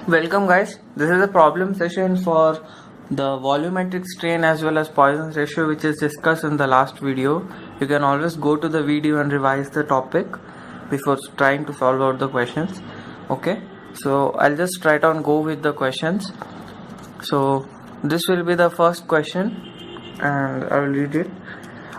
Welcome guys, this is a problem session for the volumetric strain as well as Poisson's ratio, which is discussed in the last video. You can always go to the video and revise the topic before trying to solve out the questions. Okay, so I'll just try to go with the questions. So this will be the first question and I will read it.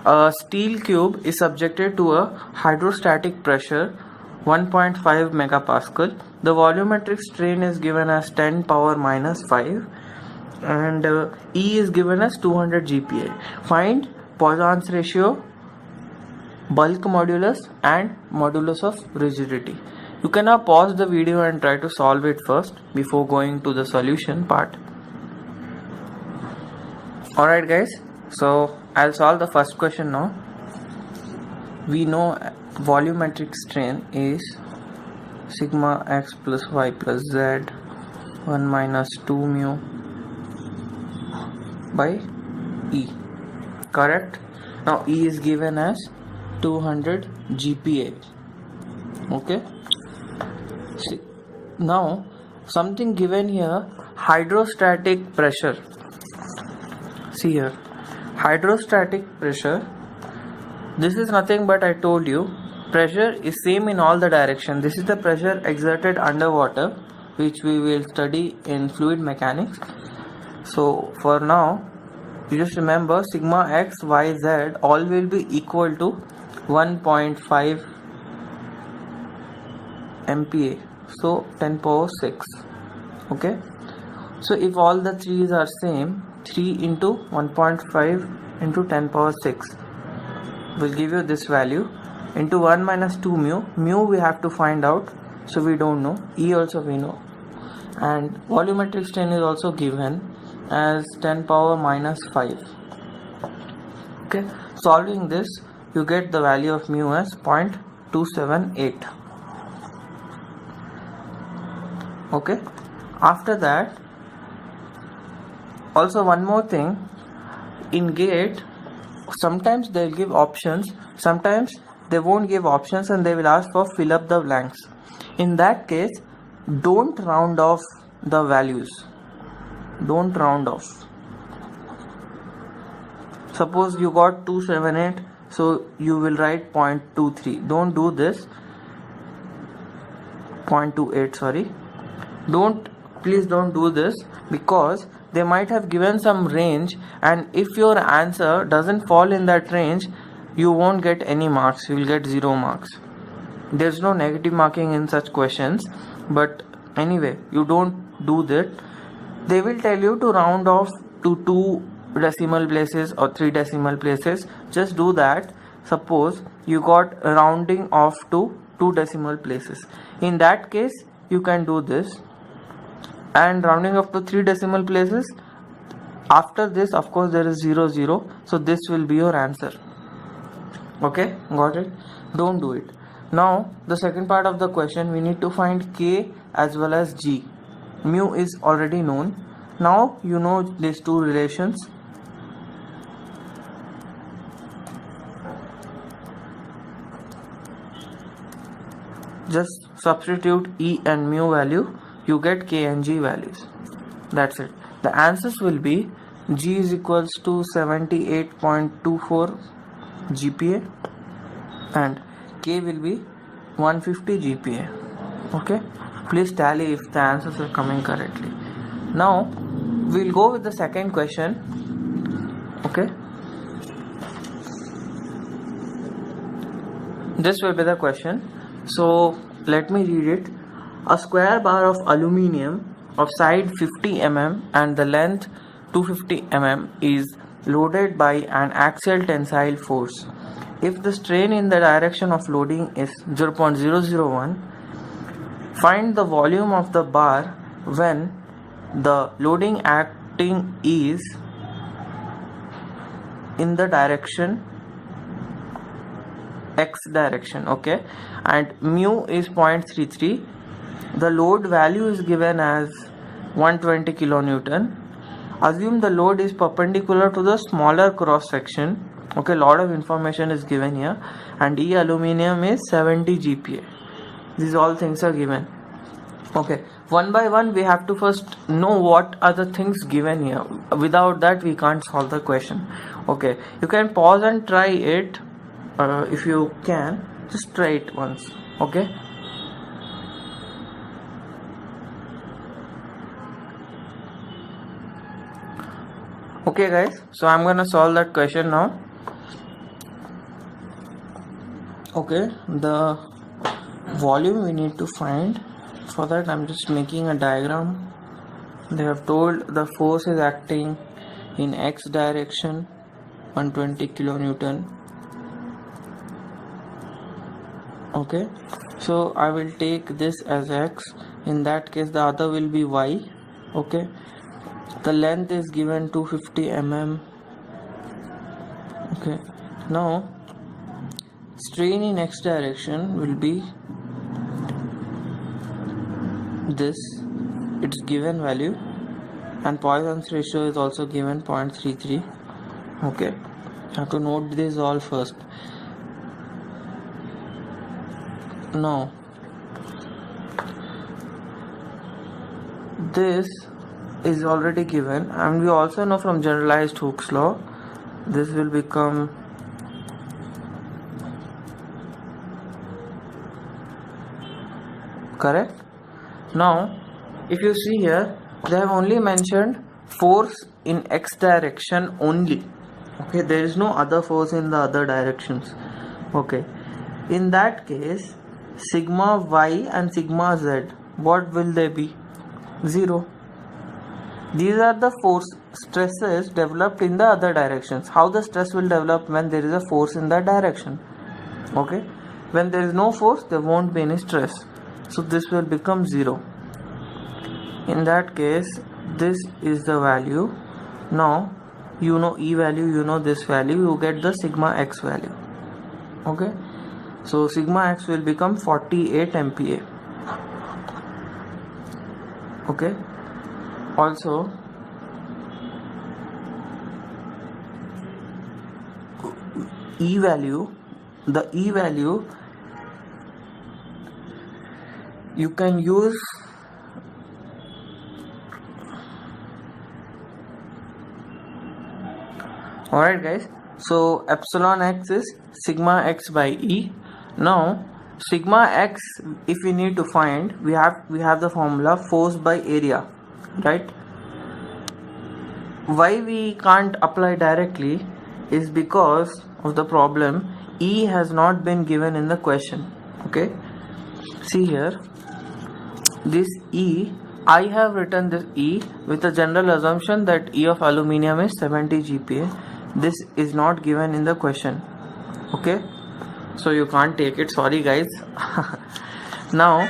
A steel cube is subjected to a hydrostatic pressure 1.5 megapascal. The volumetric strain is given as 10 power minus 5 and E is given as 200 GPa. Find Poisson's ratio, bulk modulus and modulus of rigidity. You can now pause the video and try to solve it first before going to the solution part. Alright guys, so I'll solve the first question now. We know volumetric strain is sigma x plus y plus z 1 minus 2 mu by E, correct? Now E is given as 200 GPa. Okay, see, now something given here, hydrostatic pressure. See here, hydrostatic pressure, this is nothing but I told you pressure is same in all the direction. This is the pressure exerted underwater, which we will study in fluid mechanics. So for now you just remember sigma x y z all will be equal to 1.5 MPa, so 10 power 6. Okay, so if all the threes are same, 3 into 1.5 into 10 power 6 will give you this value into 1 minus 2 mu we have to find out, so we don't know. E also we know, and volumetric strain is also given as 10 power minus 5. Okay, solving this you get the value of mu as 0.278. okay, after that also one more thing, in GATE sometimes they'll give options, sometimes they won't give options and they will ask for fill up the blanks. In that case, don't round off the values. Don't round off. Suppose you got 278, so you will write 0.23. Don't do this. 0.28, sorry. Please don't do this, because they might have given some range, and if your answer doesn't fall in that range, you won't get any marks, you will get 0 marks. There's no negative marking in such questions, but anyway, you don't do that. They will tell you to round off to 2 decimal places or 3 decimal places. Just do that. Suppose you got rounding off to 2 decimal places. In that case, you can do this, and rounding off to 3 decimal places, after this of course there is 0 0, so this will be your answer. Okay, got it? Don't do it. Now the second part of the question, we need to find K as well as G. Mu is already known. Now you know these two relations. Just substitute E and mu value, you get K and G values. That's it. The answers will be G is equals to 78.24 GPa and K will be 150 GPa. Okay, please tally if the answers are coming correctly. Now we'll go with the second question. Okay, this will be the question. So let me read it. A square bar of aluminium of side 50 mm and the length 250 mm is loaded by an axial tensile force. If the strain in the direction of loading is 0.001, find the volume of the bar when the loading acting is in the direction x direction. Okay, and mu is 0.33. The load value is given as 120 kilonewton. Assume the load is perpendicular to the smaller cross section. Okay, lot of information is given here, and E aluminium is 70 GPa. These all things are given. Okay, one by one we have to first know what are the things given here. Without that we can't solve the question. Okay, you can pause and try it. If you can, just try it once. Okay. Okay guys, so I'm gonna solve that question now. Okay, the volume we need to find. For that I'm just making a diagram. They have told the force is acting in x direction, 120 kilonewton. Okay, so I will take this as x. In that case the other will be y. Okay, the length is given 250 mm. Okay, now strain in x direction will be this, its given value, and Poisson's ratio is also given 0.33. Okay, you have to note this all first. Now this is already given, and we also know from generalized Hooke's law this will become correct. Now if you see here, they have only mentioned force in x direction only. Okay, there is no other force in the other directions. Okay, in that case sigma y and sigma z, what will they be? 0. These are the force stresses developed in the other directions. How the stress will develop? When there is a force in that direction. Okay, when there is no force there won't be any stress, so this will become 0. In that case this is the value. Now you know E value, you know this value, you get the sigma x value. Okay, so sigma x will become 48 MPa. Okay, also E value, the E value you can use alright guys. So epsilon x is sigma x by E. Now sigma x, if we need to find, we have the formula force by area, right? Why we can't apply directly is because of the problem E has not been given in the question. Okay, see here, this E, I have written this E with a general assumption that E of aluminium is 70 GPa. This is not given in the question. Okay, so you can't take it, sorry guys. Now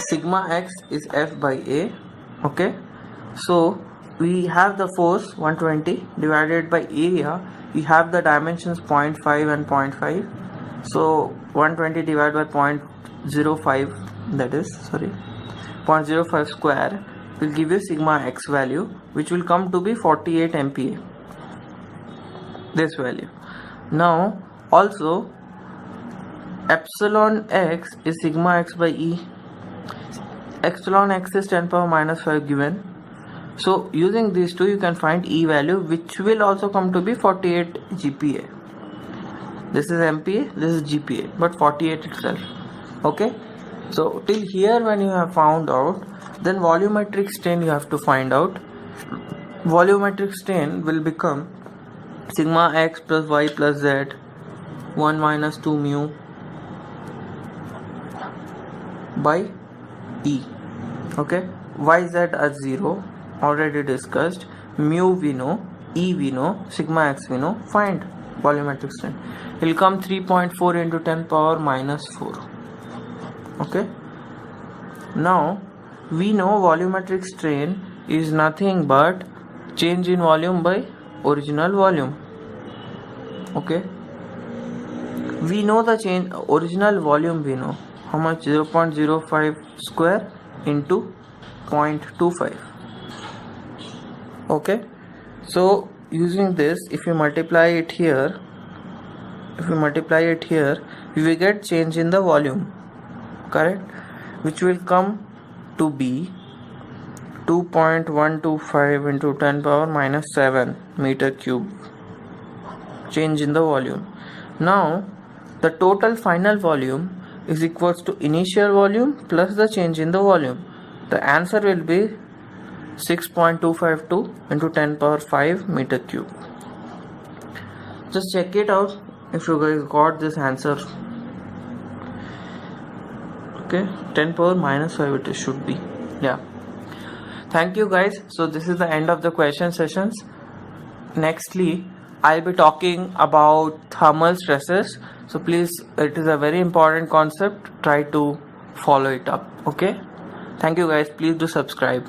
sigma x is F by A. Okay, so we have the force 120 divided by area. We have the dimensions 0.5 and 0.5, so 120 divided by 0.05, that is 0.05 square will give you sigma x value, which will come to be 48 MPa, this value. Now also epsilon x is sigma x by E. Epsilon x is 10 power minus 5 given. So using these two you can find E value, which will also come to be 48 GPa. This is MPa, this is GPa, but 48 itself. Okay, so till here when you have found out, then volumetric strain you have to find out. Volumetric strain will become sigma x plus y plus z 1 minus 2 mu by E. Okay, yz are 0, already discussed. Mu we know, E we know, sigma x we know. Find volumetric strain. It will come 3.4 into 10 power minus 4. Okay, now we know volumetric strain is nothing but change in volume by original volume. Okay, we know the change, original volume we know how much, 0.05 square into 0.25. Okay, so using this, if you multiply it here, we will get change in the volume, correct, which will come to be 2.125 into 10 power minus 7 meter cube change in the volume. Now the total final volume is equals to initial volume plus the change in the volume. The answer will be 6.252 into 10 power 5 meter cube. Just check it out if you guys got this answer. Okay, 10 power minus 5 it should be. Yeah. Thank you guys. So this is the end of the question sessions. Nextly, I'll be talking about thermal stresses. So please, it is a very important concept. Try to follow it up. Okay. Thank you guys. Please do subscribe.